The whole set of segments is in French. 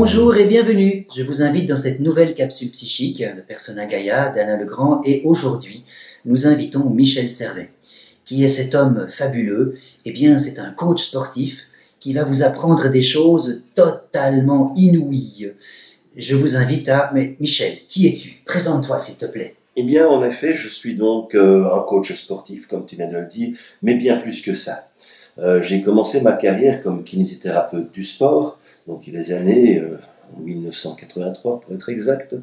Bonjour et bienvenue. Je vous invite dans cette nouvelle capsule psychique de Persona Gaia d'Alain Legrand et aujourd'hui, nous invitons Michel Servet. Qui est cet homme fabuleux? Eh bien, c'est un coach sportif qui va vous apprendre des choses totalement inouïes. Je vous invite à... Mais Michel, qui es-tu? Présente-toi s'il te plaît. Eh bien, en effet, je suis donc un coach sportif, comme tu viens de le dire, mais bien plus que ça. J'ai commencé ma carrière comme kinésithérapeute du sport, donc il y a des années, en 1983 pour être exact,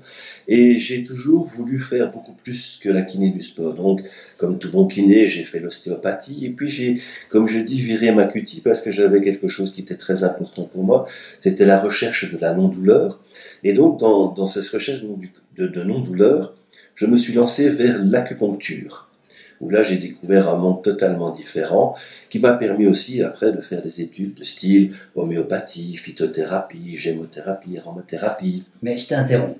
et j'ai toujours voulu faire beaucoup plus que la kiné du sport. Donc, comme tout bon kiné, j'ai fait l'ostéopathie, et puis j'ai, comme je dis, viré ma cutie parce que j'avais quelque chose qui était très important pour moi, c'était la recherche de la non-douleur. Et donc, dans cette recherche de non-douleur, je me suis lancé vers l'acupuncture, où là j'ai découvert un monde totalement différent, qui m'a permis aussi après de faire des études de style homéopathie, phytothérapie, gémothérapie, aromathérapie. Mais je t'interromps.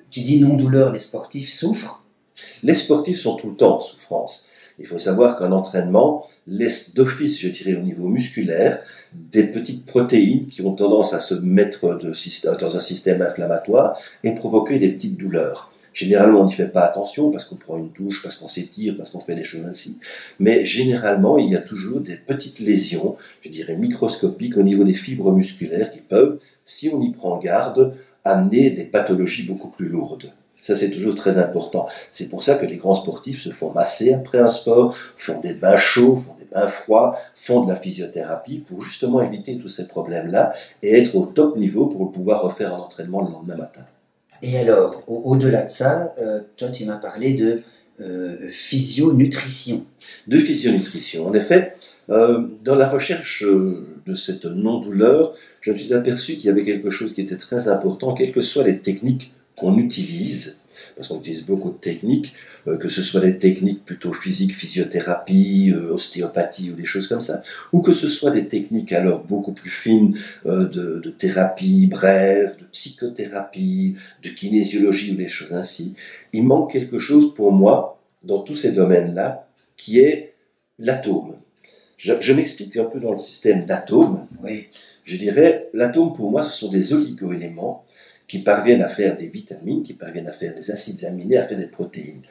Tu dis non-douleur, les sportifs souffrent? Les sportifs sont tout le temps en souffrance. Il faut savoir qu'un entraînement laisse d'office, je dirais au niveau musculaire, des petites protéines qui ont tendance à se mettre dans un système inflammatoire et provoquer des petites douleurs. Généralement, on n'y fait pas attention parce qu'on prend une douche, parce qu'on s'étire, parce qu'on fait des choses ainsi. Mais généralement, il y a toujours des petites lésions, je dirais microscopiques, au niveau des fibres musculaires qui peuvent, si on y prend garde, amener des pathologies beaucoup plus lourdes. Ça, c'est toujours très important. C'est pour ça que les grands sportifs se font masser après un sport, font des bains chauds, font des bains froids, font de la physiothérapie pour justement éviter tous ces problèmes-là et être au top niveau pour pouvoir refaire un entraînement le lendemain matin. Et alors, au-delà de ça, toi tu m'as parlé de physionutrition. De physionutrition. En effet, dans la recherche de cette non-douleur, je me suis aperçu qu'il y avait quelque chose qui était très important, quelles que soient les techniques qu'on utilise, parce qu'on utilise beaucoup de techniques, que ce soit des techniques plutôt physiques, physiothérapie, ostéopathie ou des choses comme ça, ou que ce soit des techniques alors beaucoup plus fines de thérapie brève, de psychothérapie, de kinésiologie ou des choses ainsi. Il manque quelque chose pour moi dans tous ces domaines-là, qui est l'atome. Je m'explique un peu dans le système d'atomes. Oui. Je dirais, l'atome pour moi, ce sont des oligo-éléments qui parviennent à faire des vitamines, qui parviennent à faire des acides aminés, à faire des protéines.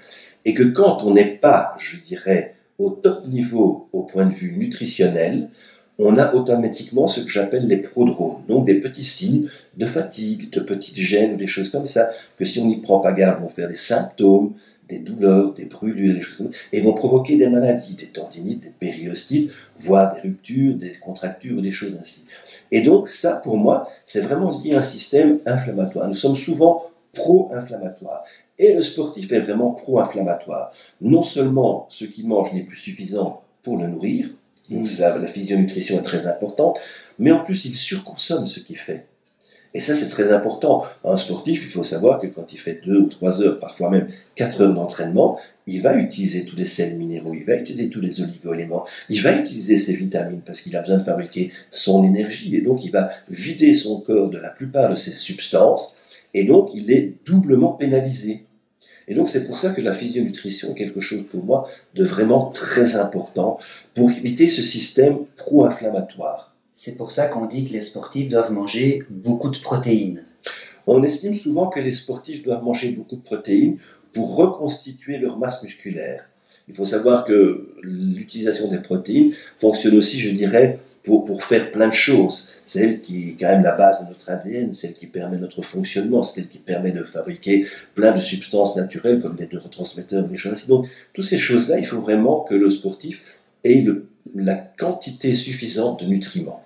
Et que quand on n'est pas, je dirais, au top niveau au point de vue nutritionnel, on a automatiquement ce que j'appelle les prodromes, donc des petits signes de fatigue, de petites gênes, des choses comme ça, que si on n'y prend pas garde, vont faire des symptômes, des douleurs, des brûlures, des choses comme ça, et vont provoquer des maladies, des tendinites, des périostites, voire des ruptures, des contractures, des choses ainsi. Et donc ça, pour moi, c'est vraiment lié à un système inflammatoire. Nous sommes souvent pro-inflammatoires. Et le sportif est vraiment pro-inflammatoire. Non seulement ce qu'il mange n'est plus suffisant pour le nourrir, donc la physionutrition est très importante, mais en plus il surconsomme ce qu'il fait. Et ça, c'est très important. Un sportif, il faut savoir que quand il fait 2 ou 3 heures, parfois même 4 heures d'entraînement, il va utiliser tous les sels minéraux, il va utiliser tous les oligo-éléments, il va utiliser ses vitamines parce qu'il a besoin de fabriquer son énergie. Et donc, il va vider son corps de la plupart de ses substances. Et donc, il est doublement pénalisé. Et donc, c'est pour ça que la physionutrition est quelque chose pour moi de vraiment très important pour éviter ce système pro-inflammatoire. C'est pour ça qu'on dit que les sportifs doivent manger beaucoup de protéines. On estime souvent que les sportifs doivent manger beaucoup de protéines pour reconstituer leur masse musculaire. Il faut savoir que l'utilisation des protéines fonctionne aussi, je dirais, pour faire plein de choses. C'est elle qui est quand même la base de notre ADN, c'est elle qui permet notre fonctionnement, c'est elle qui permet de fabriquer plein de substances naturelles comme des neurotransmetteurs, des choses ainsi. Donc, toutes ces choses-là, il faut vraiment que le sportif ait la quantité suffisante de nutriments.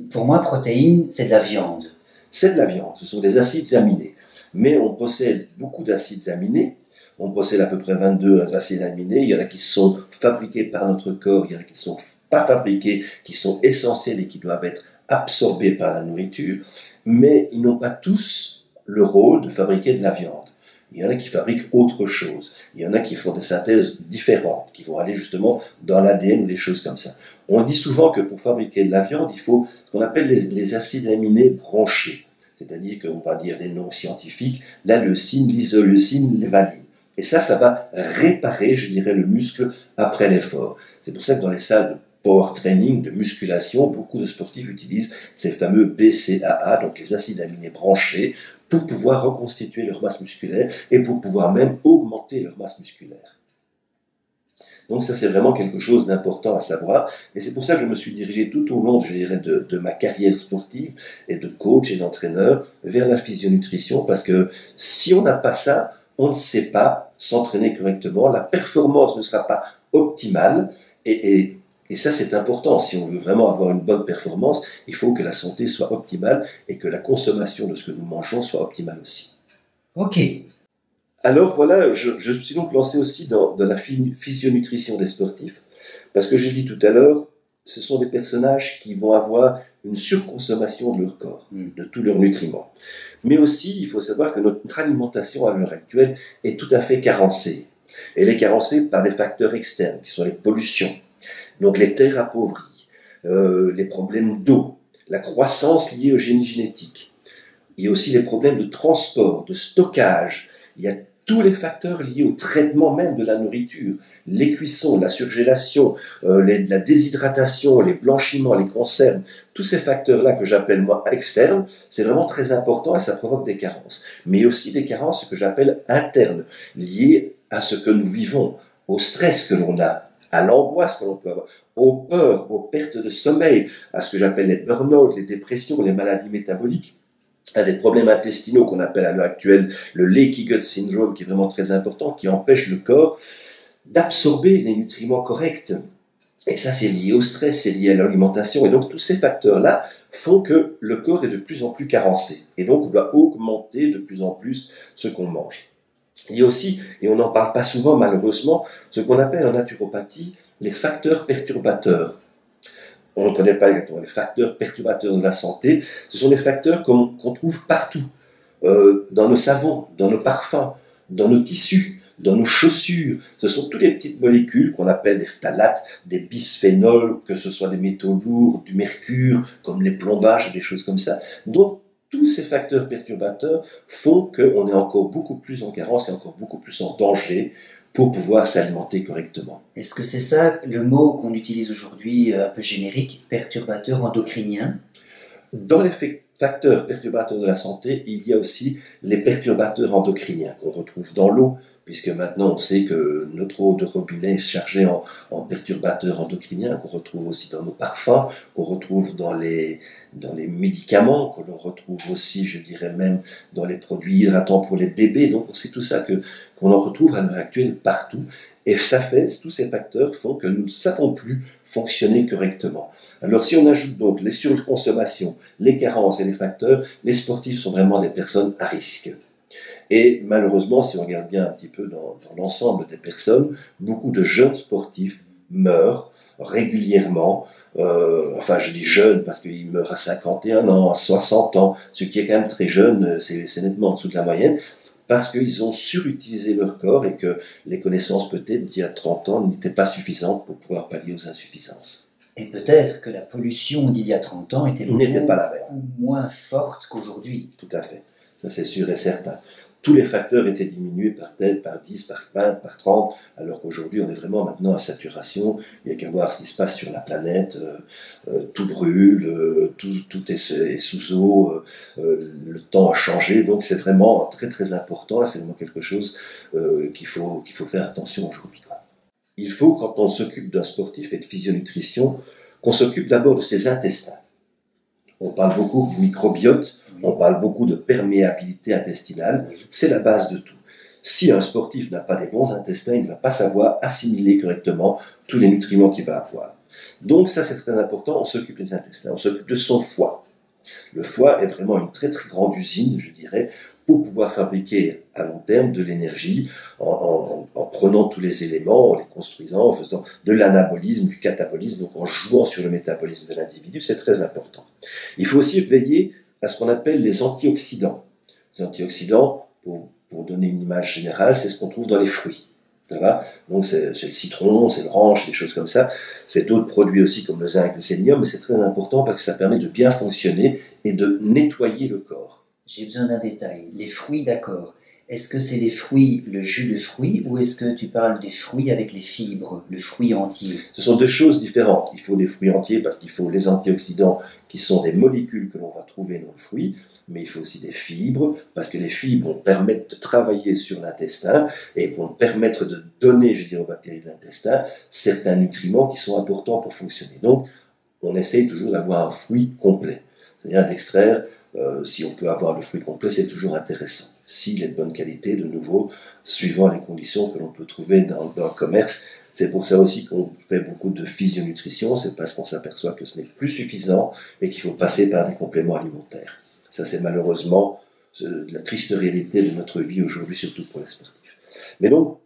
Pour moi, protéines, c'est de la viande. C'est de la viande, ce sont des acides aminés. Mais on possède beaucoup d'acides aminés. On possède à peu près 22 acides aminés. Il y en a qui sont fabriqués par notre corps, il y en a qui ne sont pas fabriqués, qui sont essentiels et qui doivent être absorbés par la nourriture. Mais ils n'ont pas tous le rôle de fabriquer de la viande. Il y en a qui fabriquent autre chose. Il y en a qui font des synthèses différentes, qui vont aller justement dans l'ADN ou des choses comme ça. On dit souvent que pour fabriquer de la viande, il faut ce qu'on appelle les acides aminés branchés. C'est-à-dire qu'on va dire des noms scientifiques, la leucine, l'isoleucine, les valines. Et ça va réparer, je dirais, le muscle après l'effort. C'est pour ça que dans les salles power training, de musculation, beaucoup de sportifs utilisent ces fameux BCAA, donc les acides aminés branchés, pour pouvoir reconstituer leur masse musculaire et pour pouvoir même augmenter leur masse musculaire. Donc ça, c'est vraiment quelque chose d'important à savoir. Et c'est pour ça que je me suis dirigé tout au long, je dirais, de ma carrière sportive et de coach et d'entraîneur vers la physionutrition, parce que si on n'a pas ça, on ne sait pas s'entraîner correctement, la performance ne sera pas optimale, et ça, c'est important. Si on veut vraiment avoir une bonne performance, il faut que la santé soit optimale et que la consommation de ce que nous mangeons soit optimale aussi. Ok. Alors voilà, je me suis donc lancé aussi dans la physionutrition des sportifs, parce que j'ai dit tout à l'heure, ce sont des personnages qui vont avoir une surconsommation de leur corps, de tous leurs nutriments. Mais aussi, il faut savoir que notre alimentation à l'heure actuelle est tout à fait carencée. Elle est carencée par des facteurs externes, qui sont les pollutions, donc les terres appauvries, les problèmes d'eau, la croissance liée au génie génétique. Il y a aussi les problèmes de transport, de stockage. Il y a tous les facteurs liés au traitement même de la nourriture, les cuissons, la surgélation, la déshydratation, les blanchiments, les conserves, tous ces facteurs-là que j'appelle moi externes, c'est vraiment très important et ça provoque des carences. Mais aussi des carences que j'appelle internes, liées à ce que nous vivons, au stress que l'on a, à l'angoisse que l'on peut avoir, aux peurs, aux pertes de sommeil, à ce que j'appelle les burn-out, les dépressions, les maladies métaboliques, à des problèmes intestinaux qu'on appelle à l'heure actuelle le leaky gut syndrome, qui est vraiment très important, qui empêche le corps d'absorber les nutriments corrects. Et ça, c'est lié au stress, c'est lié à l'alimentation. Et donc, tous ces facteurs-là font que le corps est de plus en plus carencé. Et donc, on doit augmenter de plus en plus ce qu'on mange. Il y a aussi, et on n'en parle pas souvent malheureusement, ce qu'on appelle en naturopathie les facteurs perturbateurs. On ne connaît pas exactement les facteurs perturbateurs de la santé. Ce sont des facteurs qu'on trouve partout, dans nos savons, dans nos parfums, dans nos tissus, dans nos chaussures. Ce sont toutes les petites molécules qu'on appelle des phtalates, des bisphénols, que ce soit des métaux lourds, du mercure, comme les plombages, des choses comme ça. Donc, tous ces facteurs perturbateurs font qu'on est encore beaucoup plus en carence et encore beaucoup plus en danger pour pouvoir s'alimenter correctement. Est-ce que c'est ça le mot qu'on utilise aujourd'hui, un peu générique, perturbateur endocrinien? Dans les facteurs perturbateurs de la santé, il y a aussi les perturbateurs endocriniens qu'on retrouve dans l'eau, puisque maintenant on sait que notre eau de robinet est chargée en perturbateurs endocriniens, qu'on retrouve aussi dans nos parfums, qu'on retrouve dans les médicaments, que l'on retrouve aussi, je dirais même, dans les produits hydratants pour les bébés. Donc c'est tout ça qu'on en retrouve à l'heure actuelle partout. Et ça fait, tous ces facteurs font que nous ne savons plus fonctionner correctement. Alors si on ajoute donc les surconsommations, les carences et les facteurs, les sportifs sont vraiment des personnes à risque. Et malheureusement, si on regarde bien un petit peu dans l'ensemble des personnes, beaucoup de jeunes sportifs meurent régulièrement. Enfin, je dis jeunes parce qu'ils meurent à 51 ans, à 60 ans, ce qui est quand même très jeune, c'est nettement en dessous de la moyenne, parce qu'ils ont surutilisé leur corps et que les connaissances peut-être d'il y a 30 ans n'étaient pas suffisantes pour pouvoir pallier aux insuffisances. Et peut-être que la pollution d'il y a 30 ans était beaucoup moins forte qu'aujourd'hui. Tout à fait, ça c'est sûr et certain. Tous les facteurs étaient diminués par 10, par 20, par 30, alors qu'aujourd'hui on est vraiment maintenant à saturation. Il n'y a qu'à voir ce qui se passe sur la planète, tout brûle, tout est sous eau, le temps a changé, donc c'est vraiment très très important, c'est vraiment quelque chose qu'il faut faire attention aujourd'hui. Il faut, quand on s'occupe d'un sportif et de physionutrition, qu'on s'occupe d'abord de ses intestins. On parle beaucoup du microbiote, on parle beaucoup de perméabilité intestinale, c'est la base de tout. Si un sportif n'a pas des bons intestins, il ne va pas savoir assimiler correctement tous les nutriments qu'il va avoir. Donc ça c'est très important, on s'occupe des intestins, on s'occupe de son foie. Le foie est vraiment une très très grande usine, je dirais, pour pouvoir fabriquer à long terme de l'énergie en prenant tous les éléments, en les construisant, en faisant de l'anabolisme, du catabolisme, donc en jouant sur le métabolisme de l'individu, c'est très important. Il faut aussi veiller à ce qu'on appelle les antioxydants. Les antioxydants, pour donner une image générale, c'est ce qu'on trouve dans les fruits. Ça va ? Donc c'est le citron, c'est l'orange, des choses comme ça. C'est d'autres produits aussi comme le zinc, le sélénium, mais c'est très important parce que ça permet de bien fonctionner et de nettoyer le corps. J'ai besoin d'un détail. Les fruits, d'accord. Est-ce que c'est les fruits, le jus de fruits, ou est-ce que tu parles des fruits avec les fibres, le fruit entier? Ce sont deux choses différentes. Il faut des fruits entiers parce qu'il faut les antioxydants qui sont des molécules que l'on va trouver dans le fruit, mais il faut aussi des fibres parce que les fibres vont permettre de travailler sur l'intestin et vont permettre de donner, je dirais, aux bactéries de l'intestin certains nutriments qui sont importants pour fonctionner. Donc, on essaye toujours d'avoir un fruit complet, c'est-à-dire d'extraire. Si on peut avoir le fruit complet, c'est toujours intéressant. S'il est de bonne qualité, de nouveau, suivant les conditions que l'on peut trouver dans le commerce. C'est pour ça aussi qu'on fait beaucoup de physionutrition, c'est parce qu'on s'aperçoit que ce n'est plus suffisant et qu'il faut passer par des compléments alimentaires. Ça, c'est malheureusement la triste réalité de notre vie aujourd'hui, surtout pour les sportifs. Mais donc,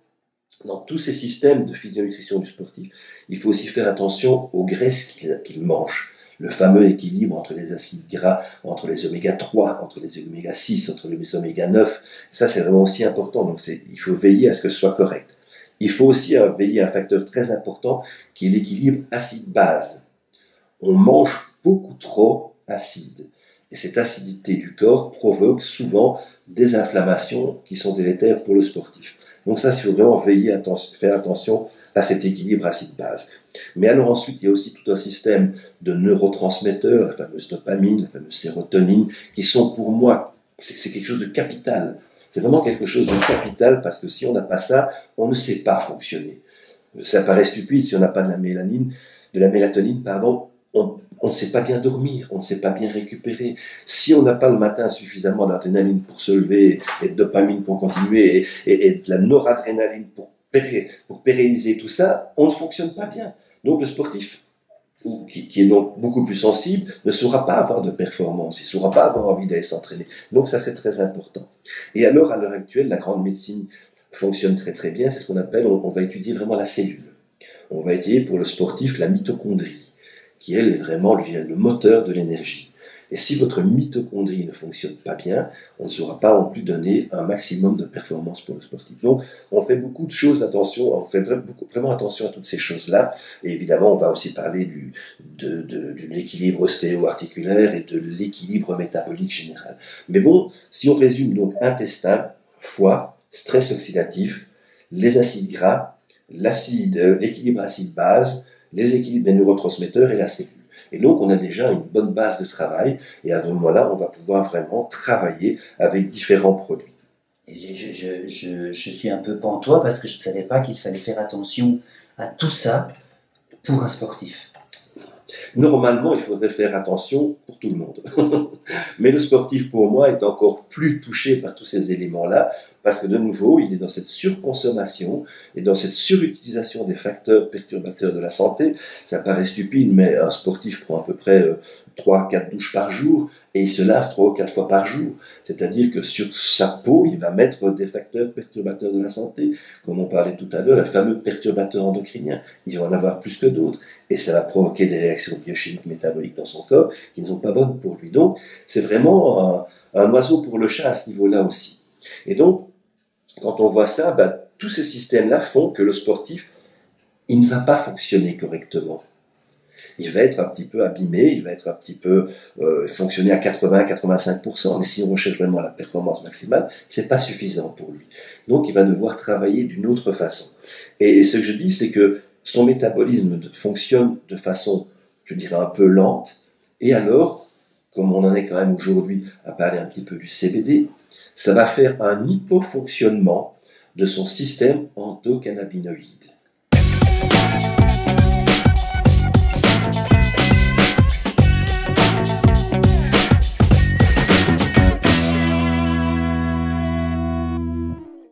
dans tous ces systèmes de physionutrition du sportif, il faut aussi faire attention aux graisses qu'il mange. Le fameux équilibre entre les acides gras, entre les oméga 3, entre les oméga 6, entre les oméga 9, ça c'est vraiment aussi important, donc il faut veiller à ce que ce soit correct. Il faut aussi veiller à un facteur très important qui est l'équilibre acide-base. On mange beaucoup trop acide, et cette acidité du corps provoque souvent des inflammations qui sont délétères pour le sportif. Donc ça, il faut vraiment faire attention à cet équilibre acide-base. Mais alors ensuite, il y a aussi tout un système de neurotransmetteurs, la fameuse dopamine, la fameuse sérotonine, qui sont pour moi, c'est quelque chose de capital. C'est vraiment quelque chose de capital parce que si on n'a pas ça, on ne sait pas fonctionner. Ça paraît stupide, si on n'a pas de la mélatonine, on ne sait pas bien dormir, on ne sait pas bien récupérer. Si on n'a pas le matin suffisamment d'adrénaline pour se lever et de dopamine pour continuer et de la noradrénaline pour pérenniser tout ça, on ne fonctionne pas bien. Donc le sportif, qui est donc beaucoup plus sensible, ne saura pas avoir de performance, il ne saura pas avoir envie d'aller s'entraîner. Donc ça, c'est très important. Et alors, à l'heure actuelle, la grande médecine fonctionne très très bien, c'est ce qu'on appelle, on va étudier vraiment la cellule. On va étudier pour le sportif la mitochondrie, qui elle est vraiment le moteur de l'énergie. Et si votre mitochondrie ne fonctionne pas bien, on ne saura pas non plus donner un maximum de performance pour le sportif. Donc, on fait beaucoup de choses, on fait vraiment attention à toutes ces choses-là. Et évidemment, on va aussi parler de l'équilibre ostéo-articulaire et de l'équilibre métabolique général. Mais bon, si on résume donc intestin, foie, stress oxydatif, les acides gras, l'équilibre acide-base, les équilibres des neurotransmetteurs et la cellule. Et donc, on a déjà une bonne base de travail, et à ce moment-là, on va pouvoir vraiment travailler avec différents produits. Et je suis un peu pantois parce que je ne savais pas qu'il fallait faire attention à tout ça pour un sportif. Normalement, il faudrait faire attention pour tout le monde. Mais le sportif, pour moi, est encore plus touché par tous ces éléments-là, parce que de nouveau, il est dans cette surconsommation et dans cette surutilisation des facteurs perturbateurs de la santé. Ça paraît stupide, mais un sportif prend à peu près 3-4 douches par jour et il se lave 3 ou 4 fois par jour. C'est-à-dire que sur sa peau, il va mettre des facteurs perturbateurs de la santé, comme on parlait tout à l'heure, les fameux perturbateurs endocriniens. Il va en avoir plus que d'autres. Et ça va provoquer des réactions biochimiques métaboliques dans son corps qui ne sont pas bonnes pour lui. Donc, c'est vraiment un oiseau pour le chat à ce niveau-là aussi. Et donc, quand on voit ça, tous ces systèmes-là font que le sportif, il ne va pas fonctionner correctement. Il va être un petit peu abîmé, il va être un petit peu fonctionner à 80-85%, mais si on recherche vraiment la performance maximale, c'est pas suffisant pour lui. Donc il va devoir travailler d'une autre façon. Et ce que je dis, c'est que son métabolisme fonctionne de façon, je dirais, un peu lente, et alors, comme on en est quand même aujourd'hui à parler un petit peu du CBD, ça va faire un hypofonctionnement de son système endocannabinoïde.